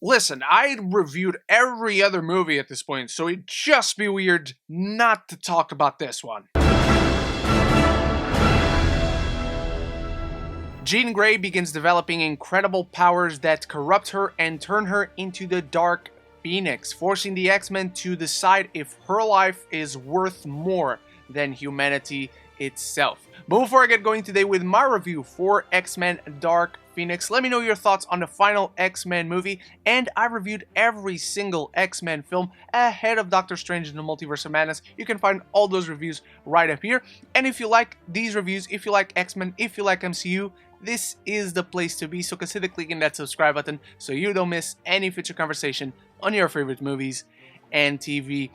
Listen, I reviewed every other movie at this point, so it'd just be weird not to talk about this one. Jean Grey begins developing incredible powers that corrupt her and turn her into the DarkPhoenix, forcing the X-Men to decide if her life is worth more than humanity itself. But before I get going today with my review for X-Men DarkPhoenix, let me know your thoughts on the final X-Men movie, and I reviewed every single X-Men film ahead of Doctor Strange in the Multiverse of Madness. You can find all those reviews right up here, and if you like these reviews, if you like X-Men, if you like MCU, this is the place to be, so consider clicking that subscribe button so you don't miss any future conversation on your favorite movies and TV.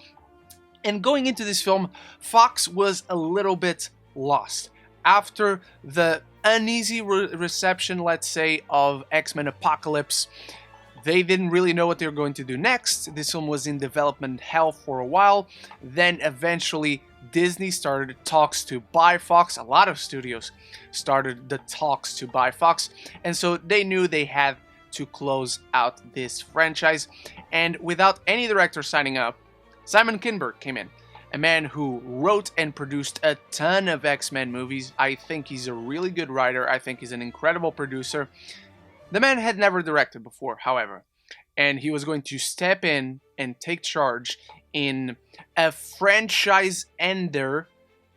And going into this film, Fox was a little bit lost. After the uneasy reception, let's say, of X-Men Apocalypse, they didn't really know what they were going to do next. This film was in development hell for a while. Then eventually Disney started talks to buy Fox. A lot of studios started the talks to buy Fox. And so they knew they had to close out this franchise. And without any director signing up, Simon Kinberg came in. A man who wrote and produced a ton of X-Men movies. I think he's a really good writer. I think he's an incredible producer. The man had never directed before, however, and he was going to step in and take charge in a franchise ender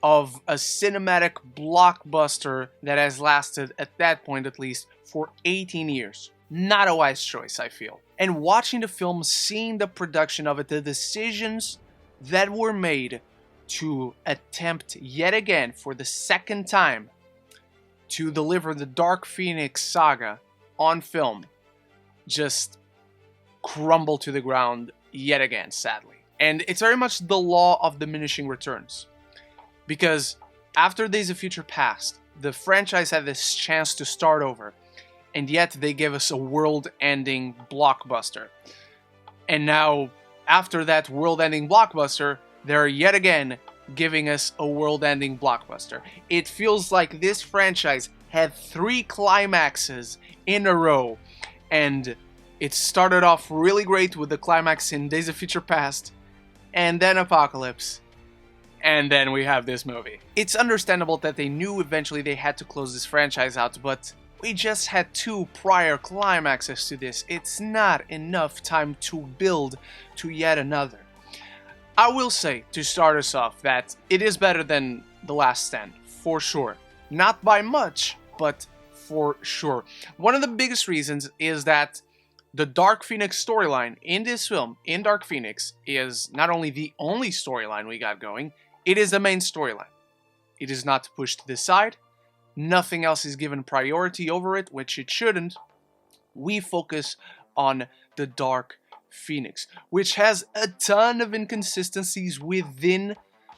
of a cinematic blockbuster that has lasted, at that point at least, for 18 years. Not a wise choice, I feel. And watching the film, seeing the production of it, the decisions that were made to attempt yet again, for the second time, to deliver the DarkPhoenix saga on film, just crumble to the ground yet again, sadly. And it's very much the law of diminishing returns. Because after Days of Future Past, the franchise had this chance to start over, and yet they gave us a world-ending blockbuster. And now, after that world-ending blockbuster, they're yet again giving us a world-ending blockbuster. It feels like this franchise had 3 climaxes in a row, and it started off really great with the climax in Days of Future Past, and then Apocalypse, and then we have this movie. It's understandable that they knew eventually they had to close this franchise out, but we just had 2 prior climaxes to this. It's not enough time to build to yet another. I will say, to start us off, that it is better than The Last Stand, for sure. Not by much, but for sure. One of the biggest reasons is that the DarkPhoenix storyline in this film, in DarkPhoenix, is not only the only storyline we got going, it is the main storyline. It is not pushed to the side. Nothing else is given priority over it, which it shouldn't. We focus on the DarkPhoenix, which has a ton of inconsistencies within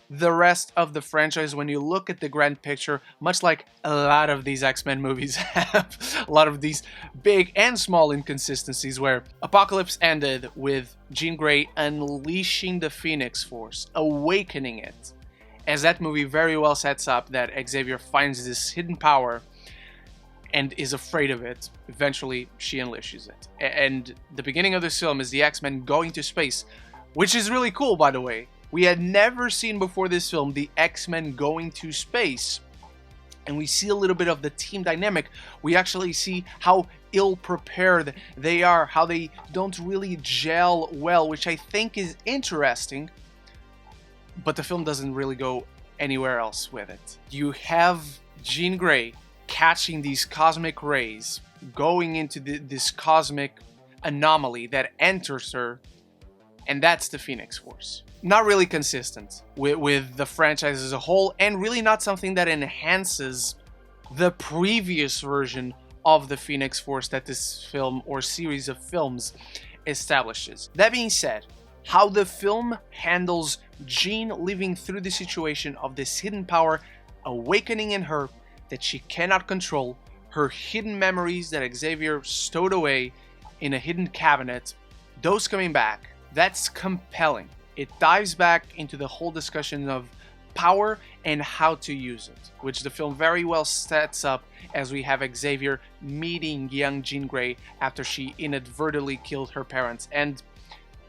the rest of the franchise when you look at the grand picture, much like a lot of these X-Men movies have. A lot of these big and small inconsistencies where Apocalypse ended with Jean Grey unleashing the Phoenix Force, awakening it. As that movie very well sets up that Xavier finds this hidden power and is afraid of it. Eventually, she unleashes it. And the beginning of this film is the X-Men going to space, which is really cool, by the way. We had never seen before this film the X-Men going to space. And we see a little bit of the team dynamic. We actually see how ill-prepared they are, how they don't really gel well, which I think is interesting. But the film doesn't really go anywhere else with it. You have Jean Grey catching these cosmic rays, going into this cosmic anomaly that enters her, and that's the Phoenix Force. Not really consistent with the franchise as a whole, and really not something that enhances the previous version of the Phoenix Force that this film or series of films establishes. That being said, how the film handles Jean living through the situation of this hidden power awakening in her that she cannot control, her hidden memories that Xavier stowed away in a hidden cabinet, those coming back, that's compelling. It dives back into the whole discussion of power and how to use it, which the film very well sets up as we have Xavier meeting young Jean Grey after she inadvertently killed her parents. And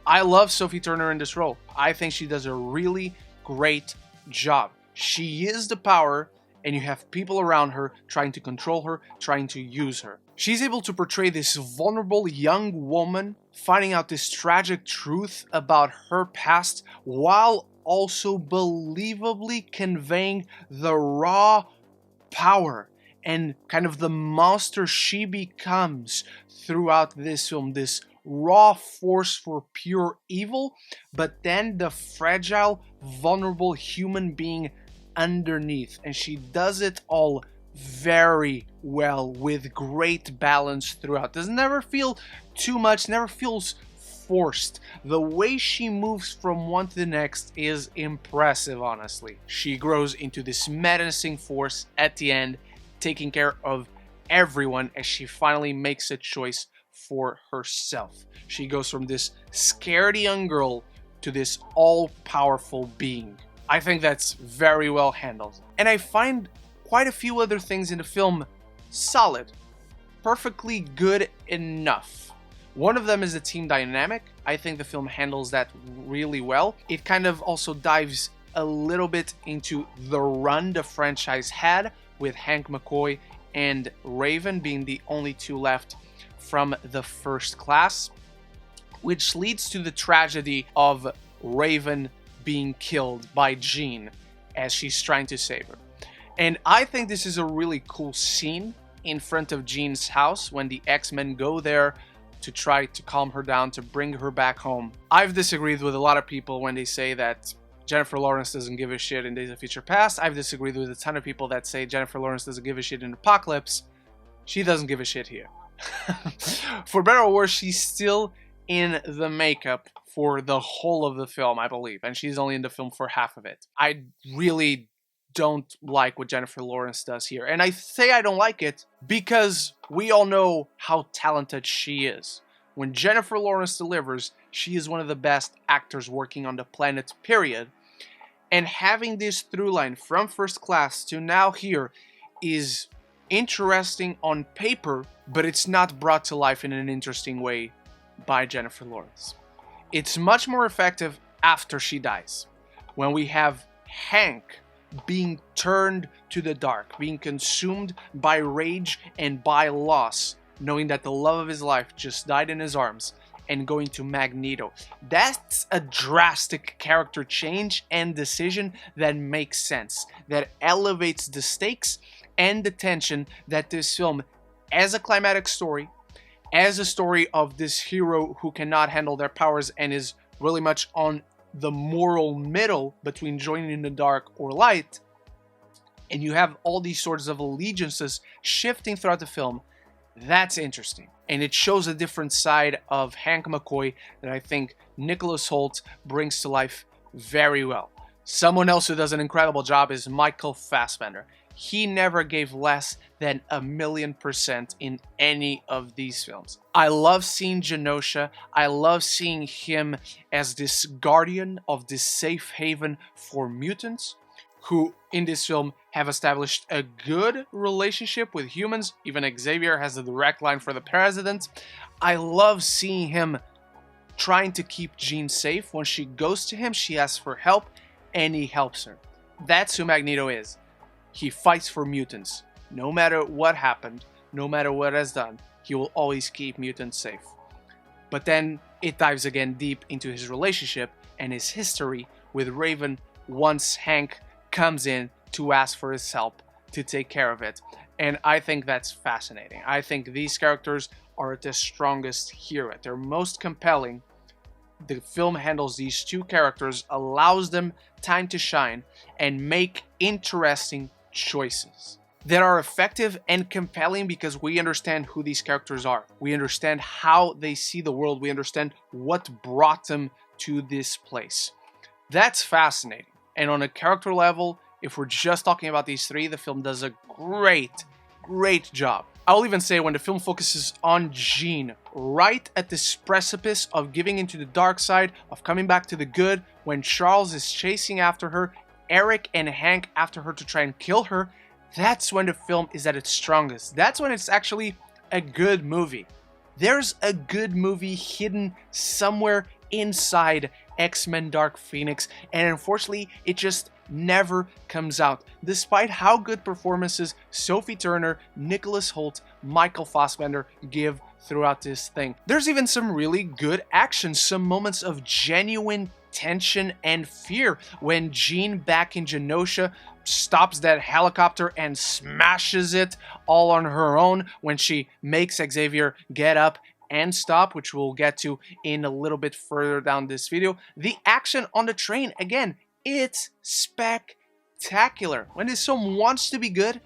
I love Sophie Turner in this role. I think she does a really great job. She is the power, and you have people around her trying to control her, trying to use her. She's able to portray this vulnerable young woman finding out this tragic truth about her past while also believably conveying the raw power and kind of the monster she becomes throughout this film. This raw force for pure evil, but then the fragile, vulnerable human being underneath. And she does it all very well with great balance throughout. Does never feel too much, never feels forced. The way she moves from one to the next is impressive, honestly. She grows into this menacing force at the end, taking care of everyone as she finally makes a choice for herself. She goes from this scared young girl to this all-powerful being. I think that's very well handled. And I find quite a few other things in the film solid, perfectly good enough. One of them is the team dynamic. I think the film handles that really well. It kind of also dives a little bit into the run the franchise had, with Hank McCoy and Raven being the only two left from the first class, which leads to the tragedy of Raven being killed by Jean as she's trying to save her. And I think this is a really cool scene in front of Jean's house when the X-Men go there to try to calm her down, to bring her back home. I've disagreed with a lot of people when they say that Jennifer Lawrence doesn't give a shit in Days of Future Past. I've disagreed with a ton of people that say Jennifer Lawrence doesn't give a shit in Apocalypse. She doesn't give a shit here. For better or worse, she's still in the makeup for the whole of the film, I believe, and she's only in the film for half of it. I really don't like what Jennifer Lawrence does here, and I say I don't like it because we all know how talented she is. When Jennifer Lawrence delivers, she is one of the best actors working on the planet, period. And having this through line from First Class to now here is interesting on paper, but it's not brought to life in an interesting way by Jennifer Lawrence. It's much more effective after she dies, when we have Hank being turned to the dark, being consumed by rage and by loss, knowing that the love of his life just died in his arms, and going to Magneto. That's a drastic character change and decision that makes sense, that elevates the stakes and the tension that this film, as a climatic story, as a story of this hero who cannot handle their powers and is really much on the moral middle between joining in the dark or light, and you have all these sorts of allegiances shifting throughout the film. That's interesting. And it shows a different side of Hank McCoy that I think Nicholas Hoult brings to life very well. Someone else who does an incredible job is Michael Fassbender. He never gave less than 1,000,000% in any of these films. I love seeing Genosha. I love seeing him as this guardian of this safe haven for mutants, who in this film have established a good relationship with humans. Even Xavier has a direct line for the president. I love seeing him trying to keep Jean safe. When she goes to him, she asks for help, and he helps her. That's who Magneto is. He fights for mutants. No matter what happened, no matter what has done, he will always keep mutants safe. But then it dives again deep into his relationship and his history with Raven once Hank comes in to ask for his help to take care of it. And I think that's fascinating. I think these characters are at their strongest here, at their most compelling. The film handles these two characters, allows them time to shine, and make interesting choices that are effective and compelling because we understand who these characters are. We understand how they see the world. We understand what brought them to this place. That's fascinating. And on a character level, if we're just talking about these three, the film does a great job. I'll even say when the film focuses on Jean, right at this precipice of giving into the dark side, of coming back to the good, when Charles is chasing after her, Eric and Hank after her to try and kill her, that's when the film is at its strongest. That's when it's actually a good movie. There's a good movie hidden somewhere inside X-Men DarkPhoenix, and unfortunately, it just never comes out, despite how good performances Sophie Turner, Nicholas Hoult, Michael Fassbender give throughout this thing. There's even some really good action, some moments of genuine tension and fear when Jean back in Genosha stops that helicopter and smashes it all on her own when she makes Xavier get up and stop, which we'll get to in a little bit further down this video. The action on the train, again, it's spectacular. When this film wants to be good,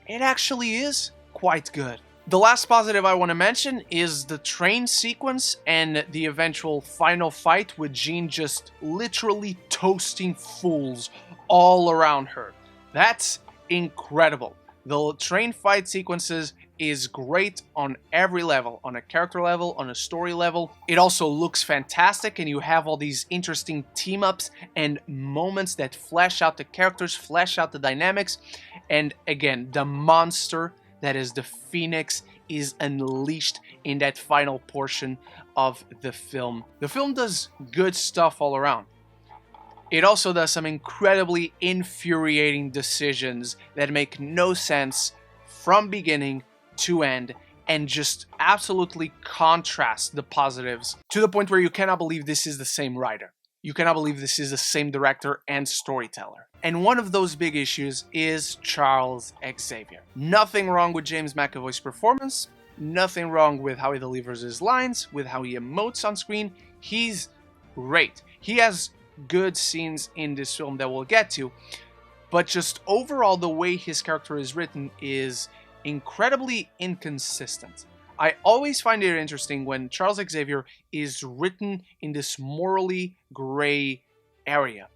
it actually is quite good. The last positive I want to mention is the train sequence and the eventual final fight with Jean just literally toasting fools all around her. That's incredible. The train fight sequences is great on every level, on a character level, on a story level. It also looks fantastic, and you have all these interesting team-ups and moments that flesh out the characters, flesh out the dynamics, and again, the monster that is the Phoenix is unleashed in that final portion of the film. The film does good stuff all around. It also does some incredibly infuriating decisions that make no sense from beginning to end and just absolutely contrast the positives to the point where you cannot believe this is the same writer. You cannot believe this is the same director and storyteller. And one of those big issues is Charles Xavier. Nothing wrong with James McAvoy's performance, nothing wrong with how he delivers his lines, with how he emotes on screen. He's great. He has good scenes in this film that we'll get to, but just overall the way his character is written is incredibly inconsistent. I always find it interesting when Charles Xavier is written in this morally gray area,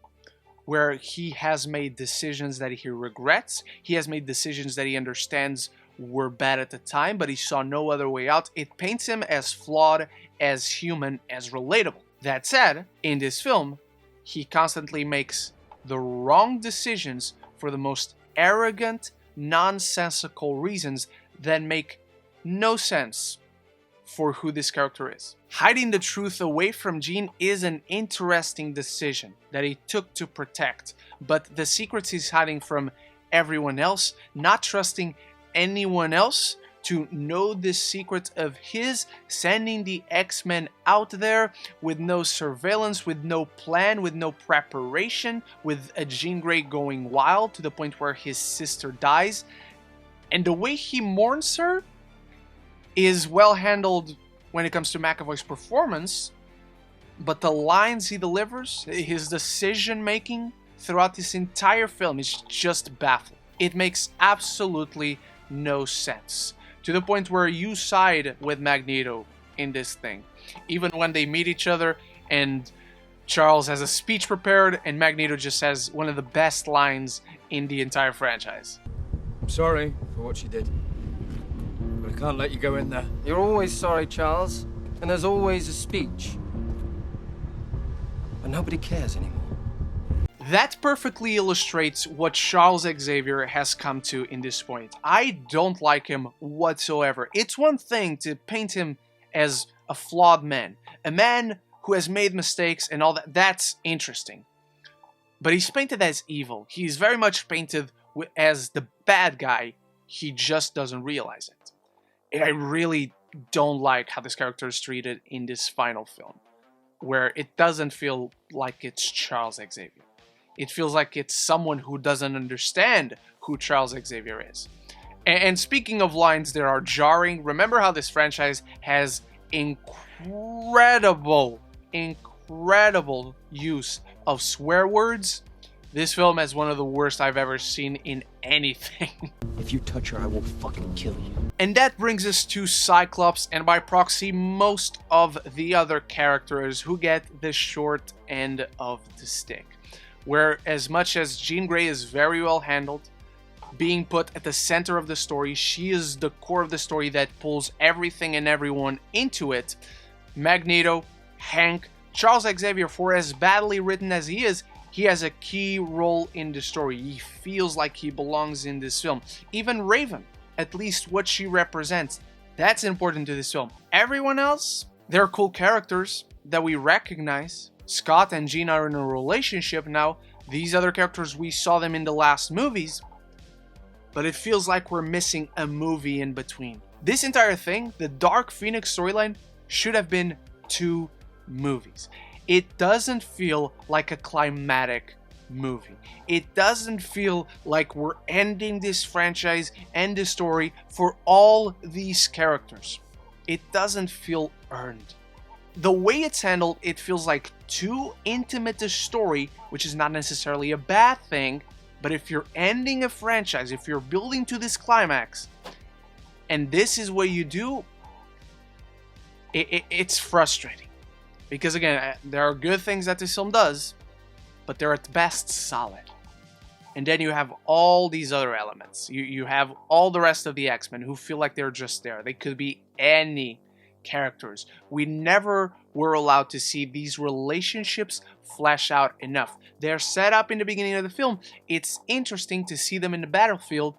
where he has made decisions that he regrets, he has made decisions that he understands were bad at the time, but he saw no other way out. It paints him as flawed, as human, as relatable. That said, in this film, he constantly makes the wrong decisions for the most arrogant, nonsensical reasons that make no sense for who this character is. Hiding the truth away from Jean is an interesting decision that he took to protect, but the secrets he's hiding from everyone else, not trusting anyone else to know this secret of his, sending the X-Men out there with no surveillance, with no plan, with no preparation, with a Jean Grey going wild to the point where his sister dies. And the way he mourns her is well handled when it comes to McAvoy's performance, but the lines he delivers, his decision making throughout this entire film is just baffling. It makes absolutely no sense, to the point where you side with Magneto in this thing. Even when they meet each other and Charles has a speech prepared and Magneto just has one of the best lines in the entire franchise. I'm sorry for what you did, but I can't let you go in there. You're always sorry, Charles, and there's always a speech. But nobody cares anymore. That perfectly illustrates what Charles Xavier has come to in this point. I don't like him whatsoever. It's one thing to paint him as a flawed man, a man who has made mistakes and all that. That's interesting. But he's painted as evil. He's very much painted as the bad guy. He just doesn't realize it. And I really don't like how this character is treated in this final film, where it doesn't feel like it's Charles Xavier. It feels like it's someone who doesn't understand who Charles Xavier is. And speaking of lines that are jarring, remember how this franchise has incredible use of swear words? This film has one of the worst I've ever seen in anything. If you touch her, I will fucking kill you. And that brings us to Cyclops, and by proxy, most of the other characters who get the short end of the stick. Where as much as Jean Grey is very well handled, being put at the center of the story, she is the core of the story that pulls everything and everyone into it. Magneto, Hank, Charles Xavier, for as badly written as he is, He has a key role in the story. He feels like he belongs in this film. Even Raven, at least what she represents, that's important to this film. Everyone else, they're cool characters that we recognize. Scott and Jean are in a relationship now. These other characters, we saw them in the last movies, but it feels like we're missing a movie in between. This entire thing, the DarkPhoenix storyline, should have been 2 movies. It doesn't feel like a climatic movie. It doesn't feel like we're ending this franchise and this story for all these characters. It doesn't feel earned. The way it's handled, it feels like too intimate a story, which is not necessarily a bad thing, but if you're ending a franchise, if you're building to this climax, and this is what you do, it's frustrating. Because again, there are good things that this film does, but they're at best solid. And then you have all these other elements. You have all the rest of the X-Men who feel like they're just there. They could be any characters. We never were allowed to see these relationships flesh out enough. They're set up in the beginning of the film. It's interesting to see them in the battlefield,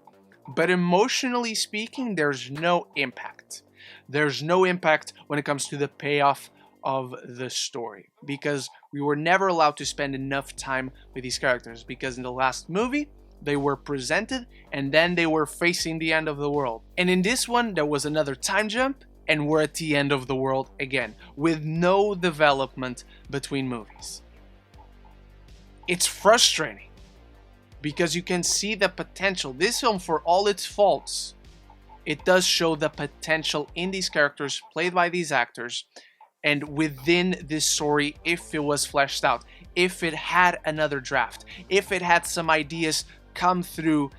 but emotionally speaking, there's no impact. There's no impact when it comes to the payoff of the story, because we were never allowed to spend enough time with these characters, because in the last movie they were presented and then they were facing the end of the world, and in this one there was another time jump and we're at the end of the world again, with no development between movies. It's frustrating because you can see the potential. This film, for all its faults, it does show the potential in these characters played by these actors. And within this story, if it was fleshed out, if it had another draft, if it had some ideas come through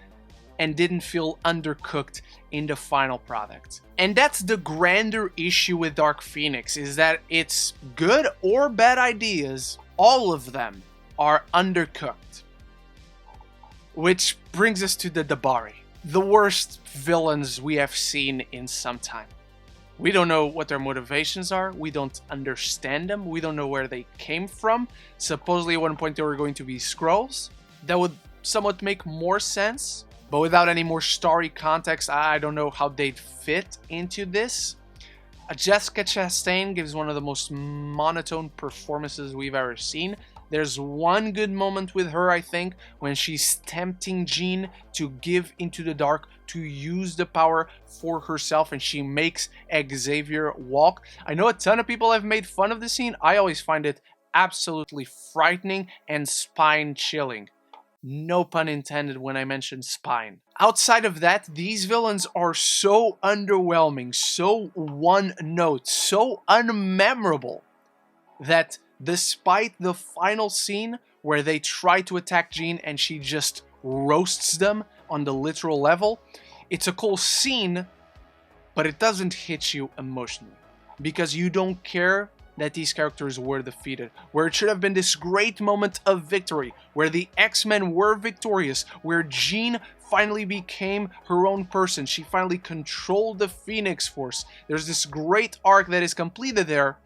and didn't feel undercooked in the final product. And that's the grander issue with DarkPhoenix, is that its good or bad ideas, all of them are undercooked. Which brings us to the Dabari, the worst villains we have seen in some time. We don't know what their motivations are. We don't understand them. We don't know where they came from. Supposedly at one point they were going to be Skrulls. That would somewhat make more sense. But without any more story context, I don't know how they'd fit into this. Jessica Chastain gives one of the most monotone performances we've ever seen. There's one good moment with her, I think, when she's tempting Jean to give into the dark, to use the power for herself, and she makes Xavier walk. I know a ton of people have made fun of the scene. I always find it absolutely frightening and spine-chilling. No pun intended when I mention spine. Outside of that, these villains are so underwhelming, so one-note, so unmemorable, that despite the final scene where they try to attack Jean and she just roasts them on the literal level, it's a cool scene, but it doesn't hit you emotionally, because you don't care that these characters were defeated, where it should have been this great moment of victory, where the X-Men were victorious, where Jean finally became her own person, she finally controlled the Phoenix Force. There's this great arc that is completed there.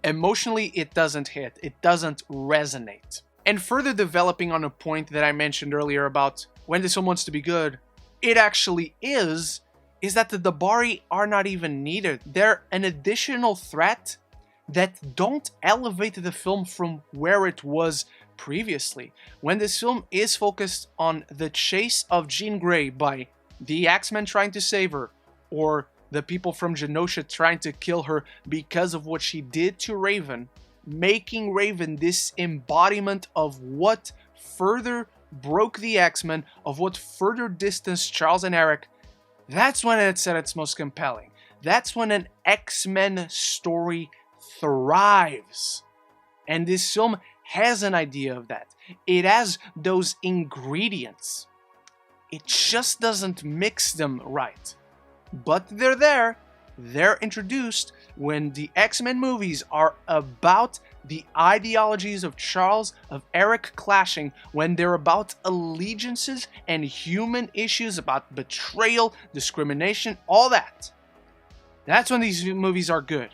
Emotionally, it doesn't hit, it doesn't resonate. And further developing on a point that I mentioned earlier about when this film wants to be good, it actually is that the Dabari are not even needed. They're an additional threat that don't elevate the film from where it was previously. When this film is focused on the chase of Jean Grey by the X-Men trying to save her, or the people from Genosha trying to kill her because of what she did to Raven, making Raven this embodiment of what further broke the X-Men, of what further distanced Charles and Eric, that's when it's at its most compelling. That's when an X-Men story thrives. And this film has an idea of that. It has those ingredients. It just doesn't mix them right. But they're there. They're introduced when the X-Men movies are about the ideologies of Charles, of Eric clashing, when they're about allegiances and human issues, about betrayal, discrimination, all that. That's when these movies are good.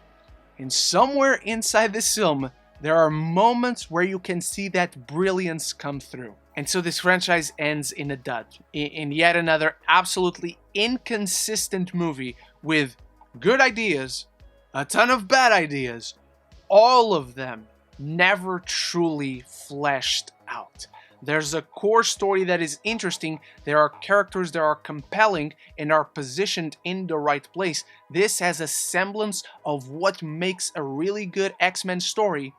And somewhere inside this film, there are moments where you can see that brilliance come through. And so this franchise ends in a dud, in yet another absolutely inconsistent movie with good ideas, a ton of bad ideas, all of them never truly fleshed out. There's a core story that is interesting, there are characters that are compelling and are positioned in the right place. This has a semblance of what makes a really good X-Men story,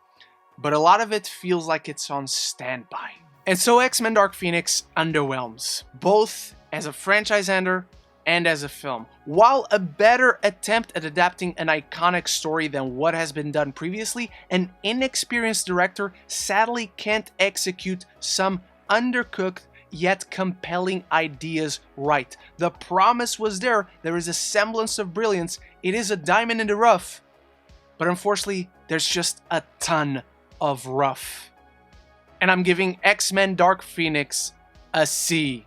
but a lot of it feels like it's on standby. And so X-Men Dark Phoenix underwhelms, both as a franchise ender and as a film. While a better attempt at adapting an iconic story than what has been done previously, an inexperienced director sadly can't execute some undercooked yet compelling ideas right. The promise was there is a semblance of brilliance, it is a diamond in the rough, but unfortunately there's just a ton of rough. And I'm giving X-Men Dark Phoenix a C.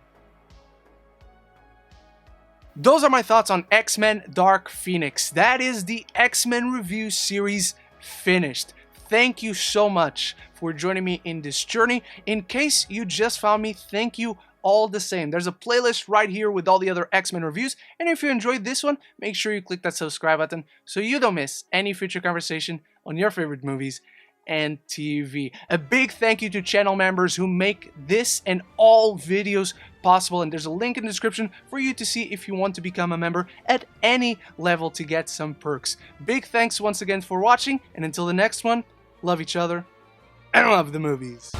Those are my thoughts on X-Men Dark Phoenix. That is the X-Men review series finished. Thank you so much for joining me in this journey. In case you just found me, thank you all the same. There's a playlist right here with all the other X-Men reviews, and if you enjoyed this one, make sure you click that subscribe button so you don't miss any future conversation on your favorite movies and TV. A big thank you to channel members who make this and all videos possible, and there's a link in the description for you to see if you want to become a member at any level to get some perks. Big thanks once again for watching, and until the next one, love each other and love the movies.